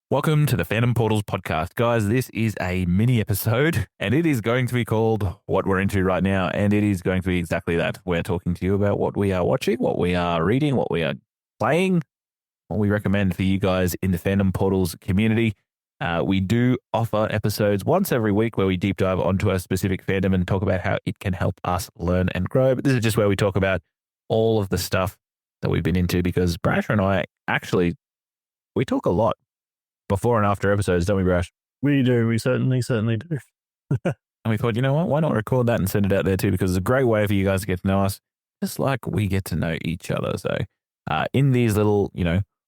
Welcome to the Fandom Portals Podcast. Guys, this is a mini episode and it is going to be called What We're Into Right Now. And it is going to be exactly that. We're talking to you about what we are watching, what we are reading, what we are playing, what we recommend for you guys in the Fandom Portals community. We do offer episodes once every week where we deep dive onto a specific fandom and talk about how it can help us learn and grow. But this is just where we talk about all of the stuff that we've been into because Brash and I we talk a lot before and after episodes, don't we, Brash? We do. We certainly do. And we thought, you know what? Why not record that and send it out there too? Because it's a great way for you guys to get to know us, just like we get to know each other. So in these little,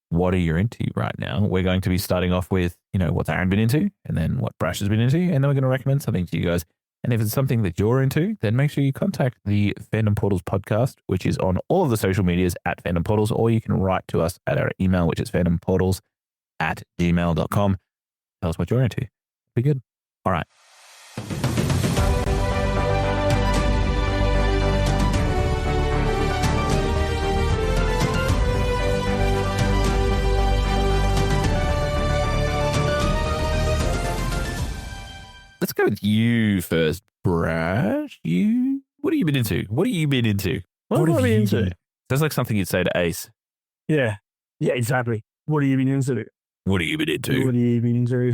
what are you into right now? We're going to be starting off with, what Aaron been into and then what Brash has been into. And then we're going to recommend something to you guys. And if it's something that you're into, then make sure you contact the Fandom Portals Podcast, which is on all of the social medias at Fandom Portals, or you can write to us at our email, which is fandomportals@gmail.com. Tell us what you're into. Be good. All right. Let's go with you first, Brash. What have you been into? What have you been into? What have I been into? Sounds like something you'd say to Ace. Yeah, exactly. What have you been into? What have you been into? What have you been into?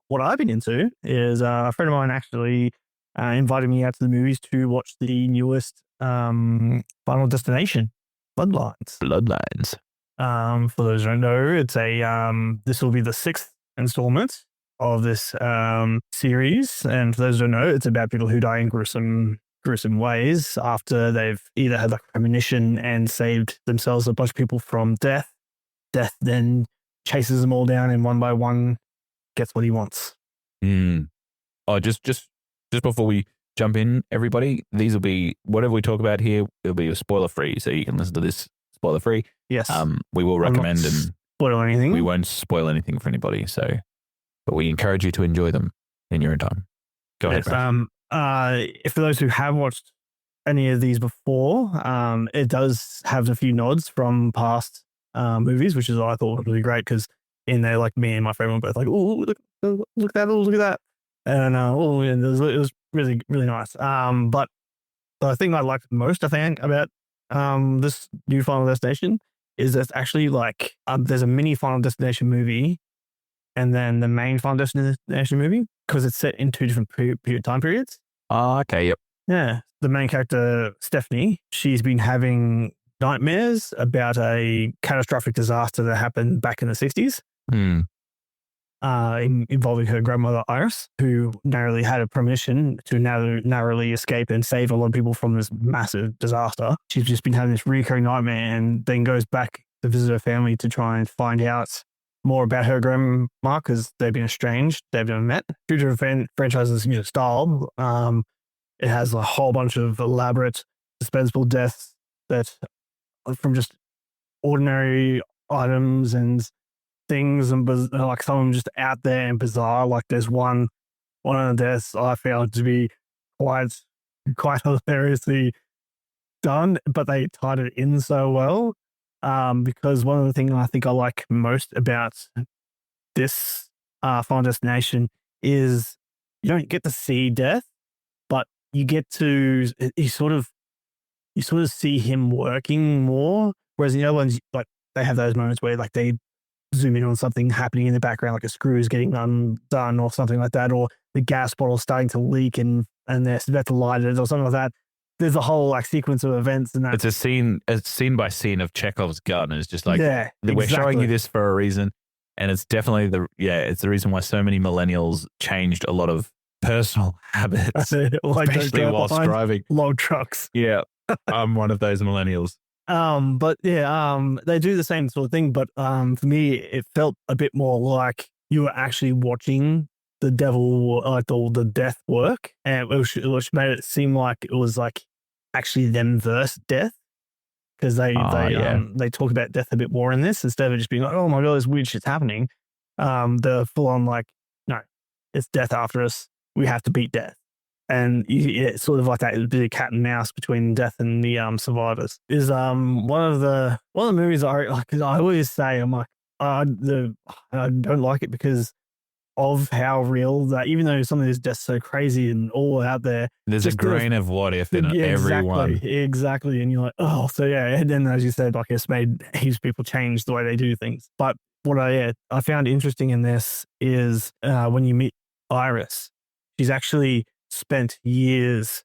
What I've been into is a friend of mine actually invited me out to the movies to watch the newest Final Destination, Bloodlines. Bloodlines. For those who don't know, it's this will be the 6th installment of this series, and for those who don't know, it's about people who die in gruesome ways after they've either had like a premonition and saved themselves a bunch of people from death. Death then chases them all down and one by one gets what he wants. Oh, just before we jump in, everybody, these will be whatever we talk about here. It'll be spoiler free, so you can listen to this spoiler free. Yes. We will recommend and spoil anything. We won't spoil anything for anybody. So, but we encourage you to enjoy them in your own time. Go ahead. For those who have watched any of these before, it does have a few nods from past movies, which is what I thought was really great because in there, like me and my friend were both like, "Oh, look at that!" And it was really, really nice. But the thing I liked most, I think, about this new Final Destination is that actually like there's a mini Final Destination movie, and then the main Final Destination movie because it's set in two different time periods. Oh, okay, yep. Yeah, the main character Stephanie, she's been having nightmares about a catastrophic disaster that happened back in the 60s. Involving her grandmother Iris, who narrowly had a premonition to narrowly escape and save a lot of people from this massive disaster. She's just been having this recurring nightmare and then goes back to visit her family to try and find out more about her grandma because they've been estranged, they've never met. Due to the franchise's style, it has a whole bunch of elaborate, dispensable deaths that from just ordinary items and things, and like some of them just out there and bizarre. Like there's one of the deaths I found to be quite hilariously done, but they tied it in so well. Because one of the things I think I like most about this Final Destination is you don't get to see death, but you get to you sort of see him working more. Whereas in the other ones, like they have those moments where like they zoom in on something happening in the background, like a screw is getting undone or something like that, or the gas bottle starting to leak and they're about to light it or something like that. There's a whole like sequence of events and that. It's a scene by scene of Chekhov's gun. It's just like, yeah, we're showing you this for a reason. And it's definitely it's the reason why so many millennials changed a lot of personal habits, especially whilst driving long trucks. Yeah. I'm one of those millennials. But they do the same sort of thing. But for me, it felt a bit more like you were actually watching the devil, like the death work, and which made it seem like it was like actually them versus death because they talk about death a bit more in this instead of just being like, oh my god, this weird shit's happening. They're full on like, no, it's death after us. We have to beat death. And it's sort of like that bit of cat and mouse between death and the survivors. Is one of the movies I always say, I'm like, I don't like it because of how real that, even though some of these deaths are so crazy and all out there, There's a grain of what if in every one. Exactly. And you're like, oh, so yeah. And then, as you said, like it's made heaps of people change the way they do things. But what I found interesting in this is when you meet Iris, she's actually spent years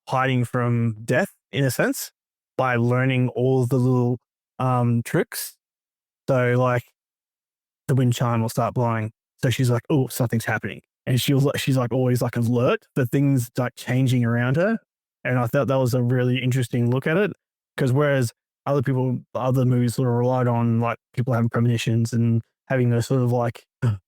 hiding from death in a sense by learning all the little tricks. So like the wind chime will start blowing. So she's like, oh, something's happening. And she's like always like alert for things like changing around her. And I thought that was a really interesting look at it. Because whereas other movies sort of relied on like people having premonitions and having those sort of like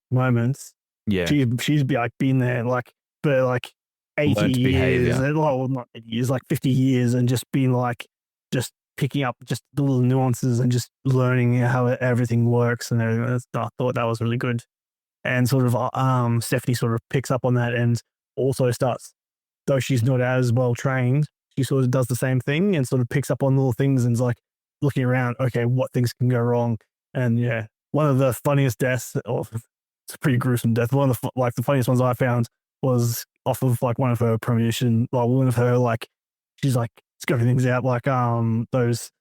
moments. Yeah. She's like been there like for like 80 years. Well, not 80 years, like 50 years, and just been like just picking up just the little nuances and just learning how everything works and everything. I thought that was really good. And sort of Stephanie sort of picks up on that and also starts, though she's not as well trained, she sort of does the same thing and sort of picks up on little things and is like looking around, okay, what things can go wrong. And yeah, one of the funniest deaths, it's a pretty gruesome death. One of the funniest ones I found was off of like one of her premonition, like one of her like, she's like scoping things out like those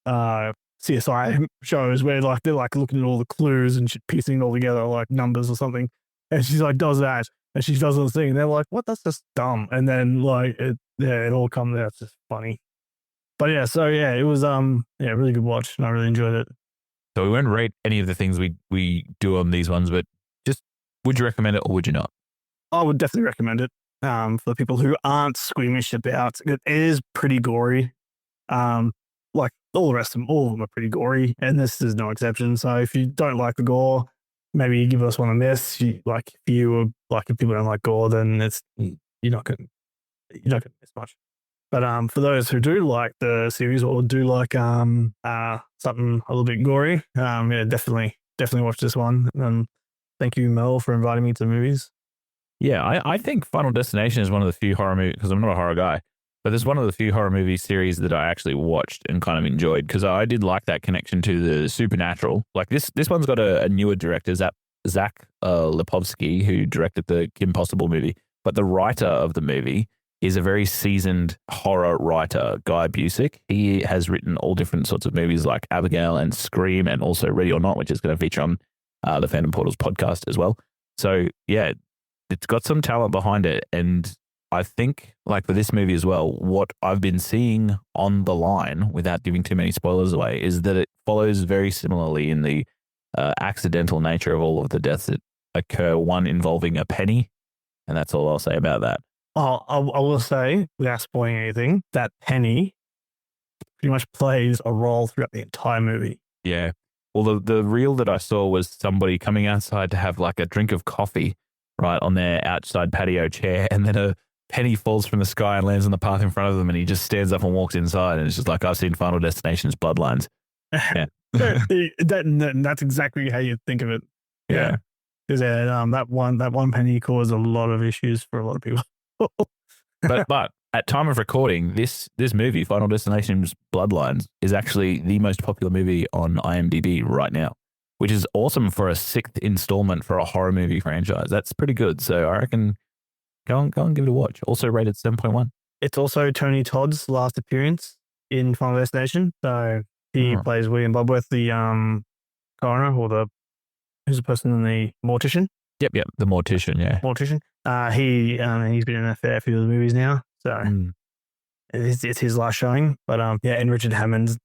CSI shows where like they're like looking at all the clues and piecing it all together like numbers or something, and she's like does that and she does this thing and they're like, what, that's just dumb, and then like it all comes out. It's just funny. But yeah, so yeah, it was really good watch and I really enjoyed it. So we won't rate any of the things we do on these ones, but just would you recommend it or would you not? I would definitely recommend it for people who aren't squeamish about it. It is pretty gory. Like all the rest of them, all of them are pretty gory, and this is no exception. So if you don't like the gore, maybe give us one of this. If people don't like gore, then you're not gonna miss much. But for those who do like the series or do like something a little bit gory, yeah, definitely watch this one. And thank you, Mel, for inviting me to the movies. Yeah, I think Final Destination is one of the few horror movies, because I'm not a horror guy, but there's one of the few horror movie series that I actually watched and kind of enjoyed, because I did like that connection to the supernatural. Like this one's got a newer director, Zach Lipovsky, who directed the Kim Possible movie, but the writer of the movie is a very seasoned horror writer, Guy Busick. He has written all different sorts of movies like Abigail and Scream, and also Ready or Not, which is going to feature on the Fandom Portals podcast as well. So yeah, it's got some talent behind it. And I think like for this movie as well, what I've been seeing on the line, without giving too many spoilers away, is that it follows very similarly in the accidental nature of all of the deaths that occur, one involving a penny. And that's all I'll say about that. Oh, I will say, without spoiling anything, that penny pretty much plays a role throughout the entire movie. Yeah. Well, the reel that I saw was somebody coming outside to have like a drink of coffee, right, on their outside patio chair, and then a penny falls from the sky and lands on the path in front of them, and he just stands up and walks inside, and it's just like, I've seen Final Destination's Bloodlines. Yeah. That's exactly how you think of it. Yeah. Because that one penny caused a lot of issues for a lot of people. but at time of recording, this movie, Final Destination's Bloodlines, is actually the most popular movie on IMDb right now, which is awesome for a sixth installment for a horror movie franchise. That's pretty good. So I reckon go and give it a watch. Also rated 7.1. It's also Tony Todd's last appearance in Final Destination. So he plays William Bobworth, the coroner, or who's the person in the mortician. Yep, the mortician. Yeah, mortician. He's been in a fair few of the movies now, so it's his last showing. But and Richard Hammond,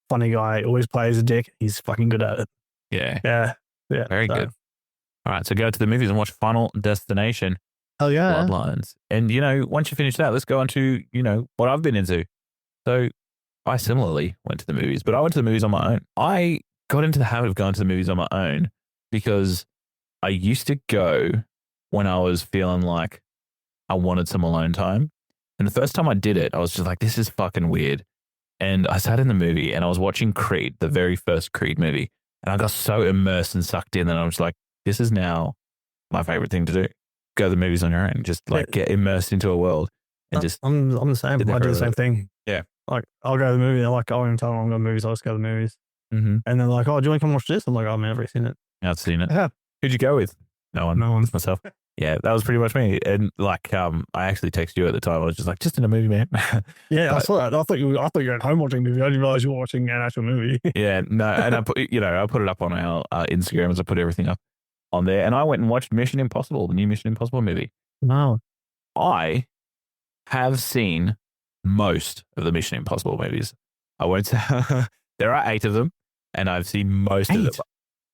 funny guy, always plays a dick. He's fucking good at it. Yeah. Very good. All right, so go to the movies and watch Final Destination. Hell yeah, Bloodlines. And once you finish that, let's go on to what I've been into. So I similarly went to the movies, but I went to the movies on my own. I got into the habit of going to the movies on my own because I used to go when I was feeling like I wanted some alone time. And the first time I did it, I was just like, this is fucking weird. And I sat in the movie and I was watching Creed, the very first Creed movie. And I got so immersed and sucked in that I was like, this is now my favorite thing to do. Go to the movies on your own. Just like get immersed into a world. And I'm the same. I do the same thing. Yeah. Like I'll go to the movie. I won't even tell them I'm going to movies. I'll just go to the movies. Mm-hmm. And they're like, "Oh, do you want to come watch this?" I'm like, "Oh, I've never seen it." I've seen it. Yeah. Who'd you go with? No one. No one. It's myself. Yeah, that was pretty much me. And like, I actually texted you at the time. I was just like, just in a movie, man. Yeah, I saw that. I thought you were at home watching a movie. I didn't realize you were watching an actual movie. Yeah, no, and I put it up on our Instagram as I put everything up on there, and I went and watched Mission Impossible, the new Mission Impossible movie. No. I have seen most of the Mission Impossible movies. I won't say there are 8 of them, and I've seen most of them.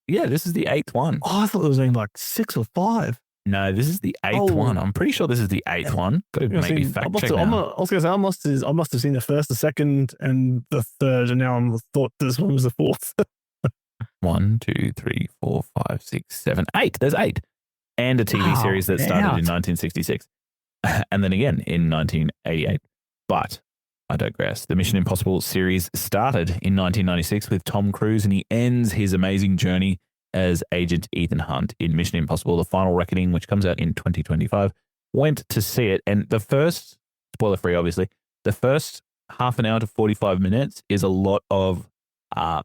Yeah, this is the 8th one. Oh, I thought there was only like 6 or 5. No, this is the 8th one. I'm pretty sure this is the 8th one. Got to make me fact check now. I was going to say, I must have seen the first, the second, and the third, and now I thought this one was the 4th. 1, 2, 3, 4, 5, 6, 7, 8. There's 8. And a TV series that started in 1966. And then again in 1988. But I digress. The Mission Impossible series started in 1996 with Tom Cruise, and he ends his amazing journey as Agent Ethan Hunt in Mission Impossible: The Final Reckoning, which comes out in 2025. Went to see it, and the first, spoiler free obviously, the first half an hour to 45 minutes is a lot of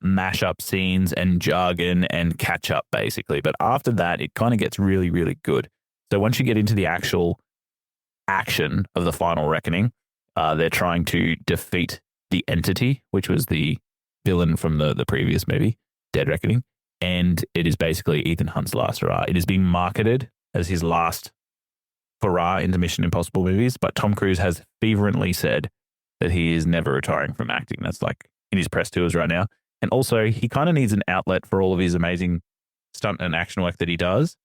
mash-up scenes and jargon and catch-up basically. But after that, it kind of gets really, really good. So once you get into the actual action of The Final Reckoning, they're trying to defeat the Entity, which was the villain from the previous movie, Dead Reckoning. And it is basically Ethan Hunt's last hurrah. It is being marketed as his last hurrah into Mission Impossible movies, but Tom Cruise has fervently said that he is never retiring from acting. That's like in his press tours right now. And also, he kind of needs an outlet for all of his amazing stunt and action work that he does.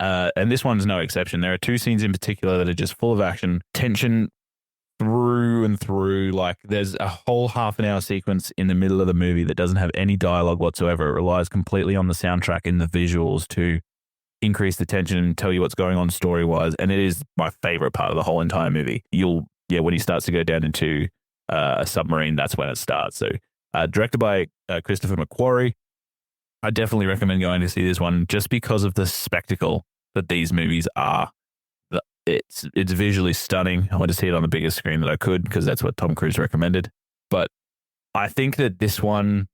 And this one's no exception. There are 2 scenes in particular that are just full of action, tension through and through. Like, there's a whole half an hour sequence in the middle of the movie that doesn't have any dialogue whatsoever. It relies completely on the soundtrack and the visuals to increase the tension and tell you what's going on story-wise. And it is my favorite part of the whole entire movie. When he starts to go down into a submarine, that's when it starts. So directed by Christopher McQuarrie. I definitely recommend going to see this one just because of the spectacle that these movies are. It's visually stunning. I went to see it on the biggest screen that I could because that's what Tom Cruise recommended. But I think that this one,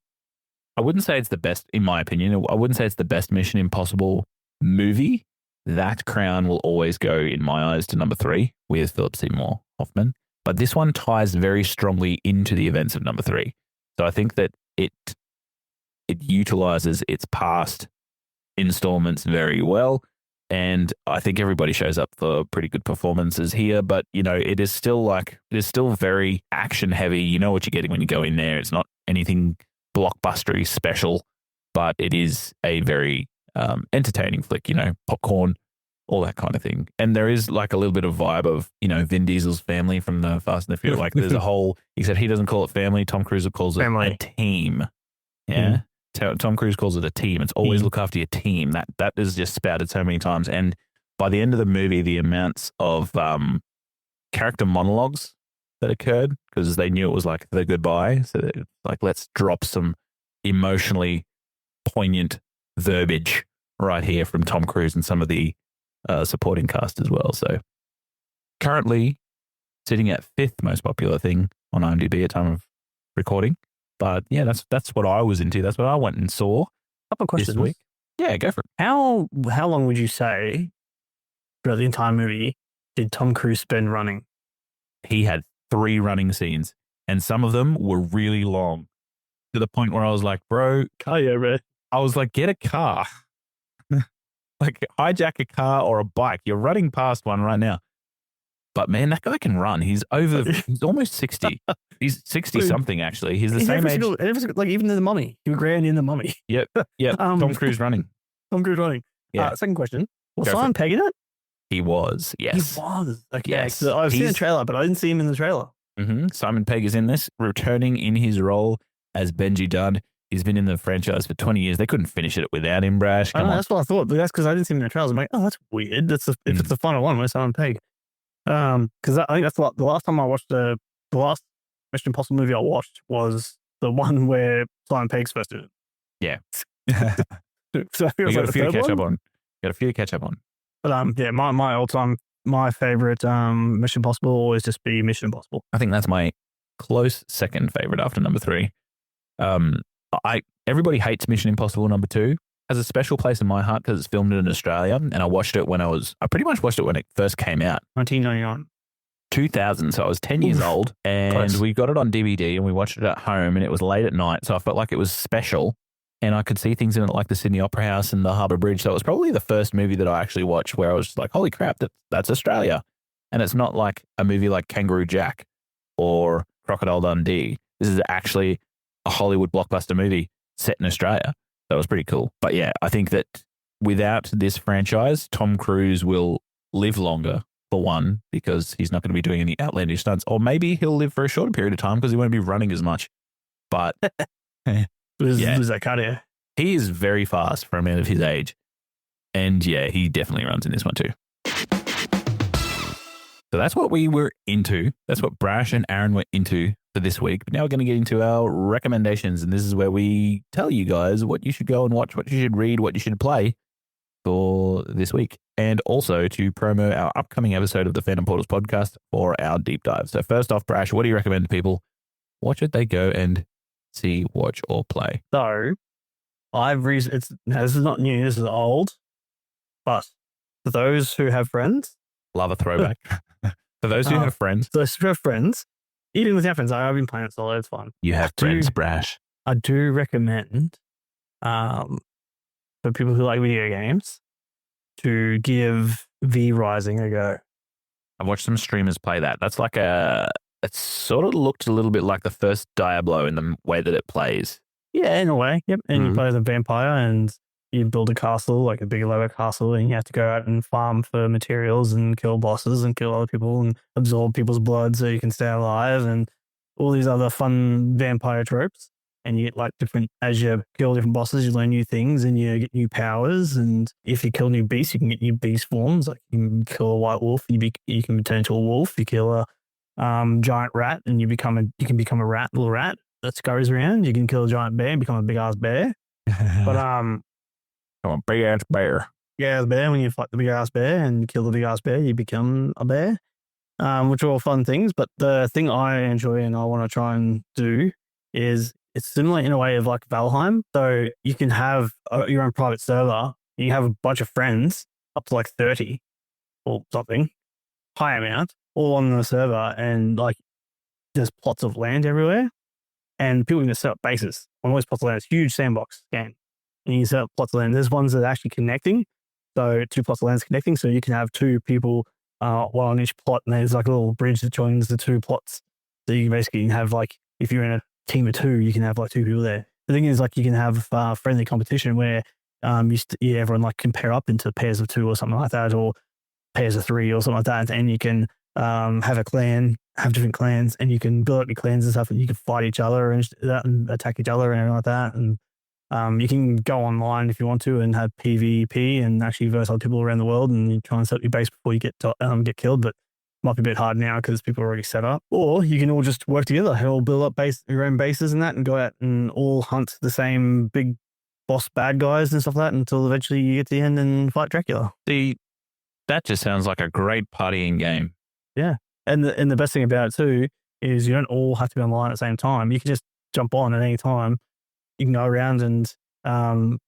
I wouldn't say it's the best, in my opinion. I wouldn't say it's the best Mission Impossible movie. That crown will always go, in my eyes, to number 3 with Philip Seymour Hoffman. But this one ties very strongly into the events of number 3. So I think that it utilizes its past installments very well. And I think everybody shows up for pretty good performances here, but it is still very action heavy. You know what you're getting when you go in there. It's not anything blockbustery special, but it is a very entertaining flick, popcorn, all that kind of thing. And there is like a little bit of vibe of, Vin Diesel's family from the Fast and the Furious. Like there's a whole, except he doesn't call it family. Tom Cruise calls it a team. Yeah. Tom Cruise calls it a team. It's always look after your team. That is just spouted so many times. And by the end of the movie, the amounts of character monologues that occurred, because they knew it was like the goodbye. So like, let's drop some emotionally poignant verbiage right here from Tom Cruise and some of the supporting cast as well. So currently sitting at 5th most popular thing on IMDb at time of recording. But yeah, that's what I was into. That's what I went and saw. Couple of questions. This week. Yeah, go for it. How long would you say throughout the entire movie did Tom Cruise spend running? He had 3 running scenes, and some of them were really long, to the point where I was like, bro, I was like, get a car. Like, hijack a car or a bike. You're running past one right now. But man, that guy can run. He's almost 60. He's 60 something actually. He's the same age. Like even in The Mummy. Hugh Grant in The Mummy. Yep. Tom Cruise running. Yeah. Second question. Was Go Simon Pegg in it? He was. Yes. He was. Okay. Yes. So I've seen the trailer, but I didn't see him in the trailer. Mm-hmm. Simon Pegg is in this, returning in his role as Benji Dunn. He's been in the franchise for 20 years. They couldn't finish it without him, Brash. Come on. That's what I thought. But that's because I didn't see him in the trailers. I'm like, oh, that's weird. If it's the final one, where's Simon Pegg? Because I think that's the last time I watched the last Mission Impossible movie I watched was the one where Simon Pegg's first in it. Yeah. So we got a few to catch up on. But yeah, my all-time, my favorite Mission Impossible will always just be Mission Impossible. I think that's my close second favorite after number 3. everybody hates Mission Impossible #2. Has a special place in my heart because it's filmed in Australia, and I watched it I pretty much watched it when it first came out. 1999. 2000, so I was 10 years old, and Close. we got it on DVD and we watched it at home, and it was late at night, so I felt like it was special, and I could see things in it like the Sydney Opera House and the Harbour Bridge, so it was probably the first movie that I actually watched where I was just like, holy crap, that's Australia. And it's not like a movie like Kangaroo Jack or Crocodile Dundee. This is actually a Hollywood blockbuster movie set in Australia. That was pretty cool. But yeah, I think that without this franchise, Tom Cruise will live longer, for one, because he's not going to be doing any outlandish stunts. Or maybe he'll live for a shorter period of time because he won't be running as much. But Who's that cardio? he is very fast for a man of his age. And yeah, he definitely runs in this one too. So that's what we were into. That's what Brash and Aaron were into for this week. But now we're going to get into our recommendations. And this is where we tell you guys what you should go and watch, what you should read, what you should play for this week. And also to promo our upcoming episode of the Fandom Portals podcast for our deep dive. So first off, Brash, what do you recommend to people? What should they go and see, watch, or play? So this is not new, this is old. But for those who have friends, Love a throwback. For those who have friends. those who have friends, even without friends, I've been playing it solo, it's fun. You have friends, Brash. I do recommend for people who like video games to give V Rising a go. I've watched some streamers play that. That's like it sort of looked a little bit like the first Diablo in the way that it plays. Yeah, in a way. Yep. And you play as a vampire and you build a castle, like a big lower castle, and you have to go out and farm for materials and kill bosses and kill other people and absorb people's blood so you can stay alive and all these other fun vampire tropes. And you get like as you kill different bosses, you learn new things and you get new powers. And if you kill new beasts, you can get new beast forms. Like you can kill a white wolf, you can turn into a wolf. You kill a giant rat and you can become a little rat that scurries around. You can kill a giant bear and become a big ass bear. But Come on, big ass bear. yeah, the bear, when you fight the big ass bear and kill the big ass bear, you become a bear, which are all fun things. But the thing I enjoy and I want to try and do is it's similar in a way of like Valheim. So you can have your own private server. You have a bunch of friends, up to like 30 or something, high amount, all on the server. And like there's plots of land everywhere. And people can set up bases on all these plots of land. It's a huge sandbox game. And you can set up plots of land. There's ones that are actually connecting. So 2 plots of land is connecting. So you can have 2 people one on each plot. And there's like a little bridge that joins the 2 plots. So you can basically have like, if you're in a team of 2, you can have like 2 people there. The thing is like you can have friendly competition where everyone like can pair up into pairs of 2 or something like that, or pairs of 3 or something like that. And you can have a clan, have different clans, and you can build up your clans and stuff, and you can fight each other and attack each other and everything like that. And you can go online if you want to and have PvP and actually verse other people around the world, and you try and set up your base before you get killed. But it might be a bit hard now because people are already set up. Or you can all just work together and all build up your own bases and that, and go out and all hunt the same big boss bad guys and stuff like that until eventually you get to the end and fight Dracula. See, that just sounds like a great partying game. Yeah. And the best thing about it too is you don't all have to be online at the same time. You can just jump on at any time. You can go around and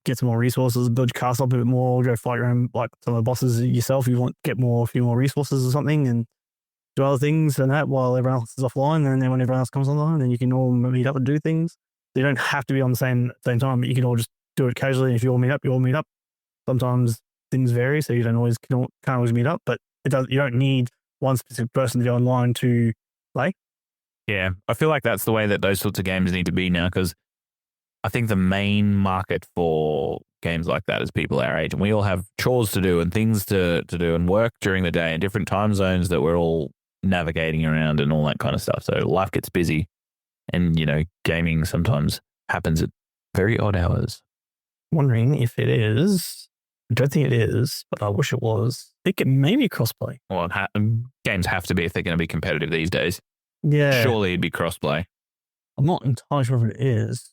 get some more resources, build your castle up a bit more, go fight your own, like some of the bosses yourself if you want to get a few more resources or something, and do other things and that while everyone else is offline. And then when everyone else comes online, then you can all meet up and do things. So you don't have to be on the same time, but you can all just do it casually. And if you all meet up, you all meet up. Sometimes things vary, so you can't always meet up, but you don't need one specific person to be online to play. Yeah, I feel like that's the way that those sorts of games need to be now, because I think the main market for games like that is people our age, and we all have chores to do and things to do and work during the day and different time zones that we're all navigating around and all that kind of stuff. So life gets busy, and gaming sometimes happens at very odd hours. Wondering if it is. I don't think it is, but I wish it was. I think it may be crossplay. Well, games have to be if they're going to be competitive these days. Yeah. Surely it'd be crossplay. I'm not entirely sure if it is.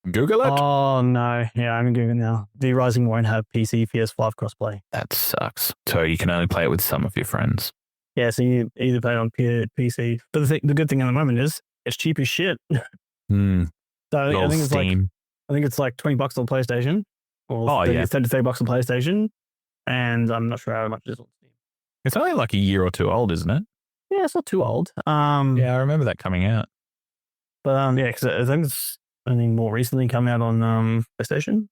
Google it. Oh, no. Yeah, I'm Googling now. V Rising won't have PC, PS5 crossplay. That sucks. So you can only play it with some of your friends. Yeah, so you either play it on PC. But the good thing at the moment is it's cheap as shit. So I think it's Steam. I think it's like $20 on PlayStation, or Oh, yeah. $30 on PlayStation, and I'm not sure how much it is on Steam. It's only like a year or two old, isn't it? Yeah, it's not too old. Yeah, I remember that coming out. But yeah, because I think it's only more recently come out on PlayStation.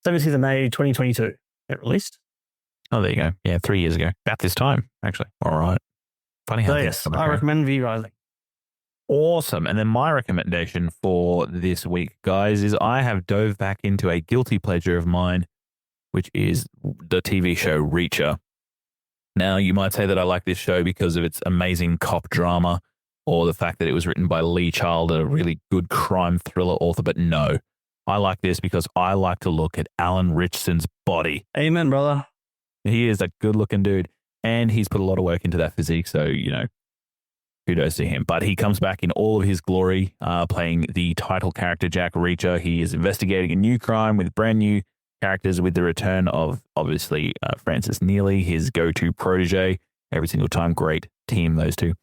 17th of May 2022, it released. Oh, there you go. Yeah, 3 years ago. About this time, actually. All right. Funny how So things yes, come I around. recommend V-Rising. Awesome. And then my recommendation for this week, guys, is I have dove back into a guilty pleasure of mine, which is the TV show Reacher. Now, you might say that I like this show because of its amazing cop drama or the fact that it was written by Lee Child, a really good crime thriller author, but no. I like this because I like to look at Alan Ritchson's body. Amen, brother. He is a good-looking dude, and he's put a lot of work into that physique, so, kudos to him. But he comes back in all of his glory, playing the title character, Jack Reacher. He is investigating a new crime with brand new characters, with the return of, obviously, Francis Neely, his go-to protege. Every single time, great team, those two.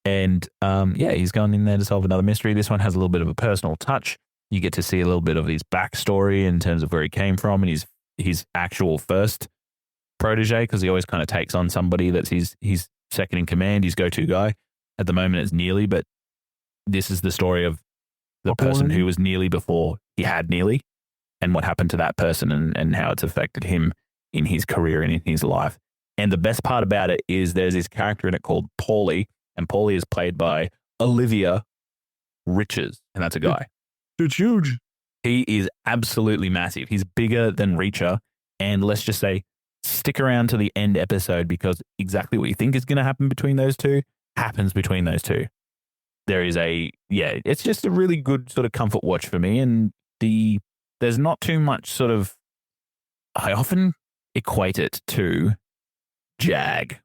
And, he's gone in there to solve another mystery. This one has a little bit of a personal touch. You get to see a little bit of his backstory in terms of where he came from and his actual first protege, because he always kind of takes on somebody that's his second in command, his go-to guy. At the moment, it's Neely, but this is the story of the person who was Neely before he had Neely and what happened to that person and how it's affected him in his career and in his life. And the best part about it is there's this character in it called Paulie, and Paulie is played by Olivia Riches, and that's a guy. It's huge. He is absolutely massive. He's bigger than Reacher, and let's just say, stick around to the end episode because exactly what you think is going to happen between those two happens between those two. There is it's just a really good sort of comfort watch for me, and there's not too much sort of, I often equate it to Jag. Do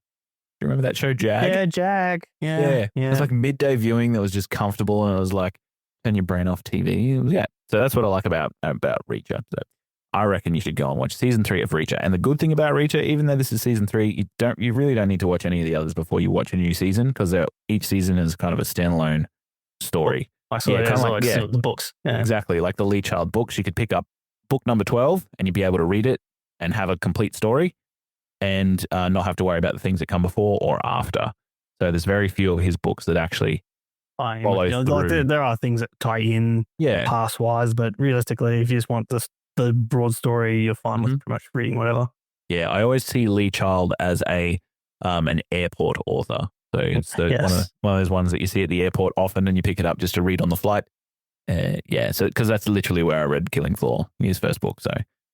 you remember that show, Jag? Yeah, Jag. Yeah. It was like midday viewing that was just comfortable, and it was like, turn your brain off TV. Yeah. So that's what I like about Reacher. So I reckon you should go and watch season 3 of Reacher. And the good thing about Reacher, even though this is season 3, you really don't need to watch any of the others before you watch a new season, because each season is kind of a standalone story. I saw the books. Yeah. Exactly. Like the Lee Child books, you could pick up book number 12 and you'd be able to read it and have a complete story and not have to worry about the things that come before or after. So there's very few of his books that actually follow through. Like there are things that tie in past-wise, but realistically, if you just want the broad story, you're fine with pretty much reading whatever. Yeah, I always see Lee Child as an airport author. So it's one of those ones that you see at the airport often and you pick it up just to read on the flight. So because that's literally where I read Killing Floor, his first book, so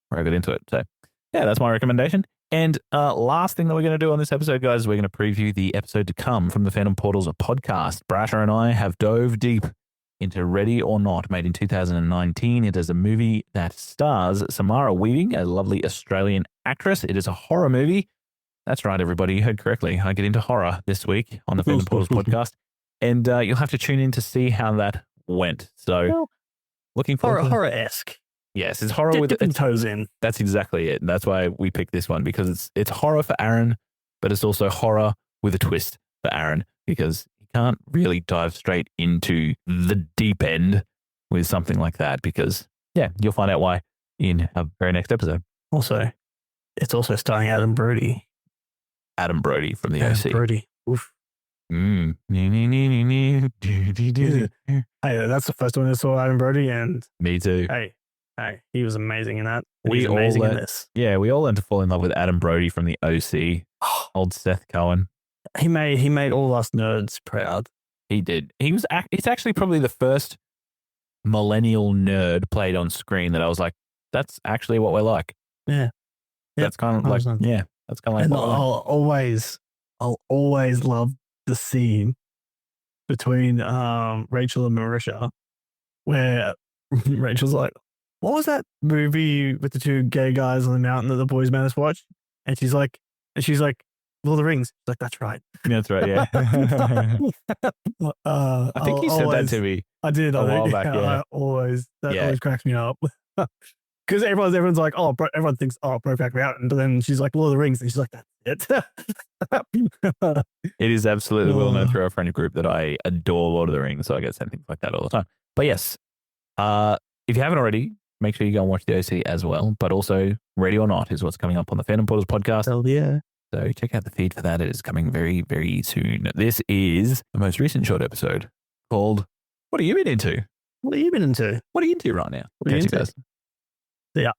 where I got into it. So yeah, that's my recommendation. And last thing that we're going to do on this episode, guys, is we're going to preview the episode to come from the Fandom Portals Podcast. Brasher and I have dove deep into Ready or Not, made in 2019. It is a movie that stars Samara Weaving, a lovely Australian actress. It is a horror movie. That's right, everybody. You heard correctly. I get into horror this week on the Fandom Portals Podcast. And you'll have to tune in to see how that went. So looking forward to horror-esque. Yes, it's horror with dipping toes in. That's exactly it. That's why we picked this one, because it's horror for Aaron, but it's also horror with a twist for Aaron, because he can't really dive straight into the deep end with something like that, because you'll find out why in our very next episode. Also, it's also starring Adam Brody. Adam Brody from the Adam OC. Brody. Oof. Hey, that's the first one I saw Adam Brody, and me too. Hey, he was amazing in that. He's amazing in this. Yeah, we all learned to fall in love with Adam Brody from the OC. Old Seth Cohen. He made all us nerds proud. He did. It's actually probably the first millennial nerd played on screen that I was like, that's actually what we're like. Yeah. That's kind of like, that's kind of like. And I'll always love the scene between Rachel and Marisha, where Rachel's like, what was that movie with the two gay guys on the mountain that the boys made us watch? And she's like, Lord of the Rings. She's like, that's right. That's right, yeah. I think you said that to me. I did. A while back, that always cracks me up. Because everyone's like, everyone thinks, bro cracked me out. And then she's like, Lord of the Rings. And she's like, that's it. It is absolutely well known through our friend group that I adore Lord of the Rings. So I get sent things like that all the time. But yes, if you haven't already, make sure you go and watch the OC as well. But also, Ready or Not is what's coming up on the Fandom Portals podcast. Hell yeah. So check out the feed for that. It is coming very, very soon. This is the most recent short episode called What Have You Been Into? What have you been into? What are you into right now? What are you into? First. Yeah.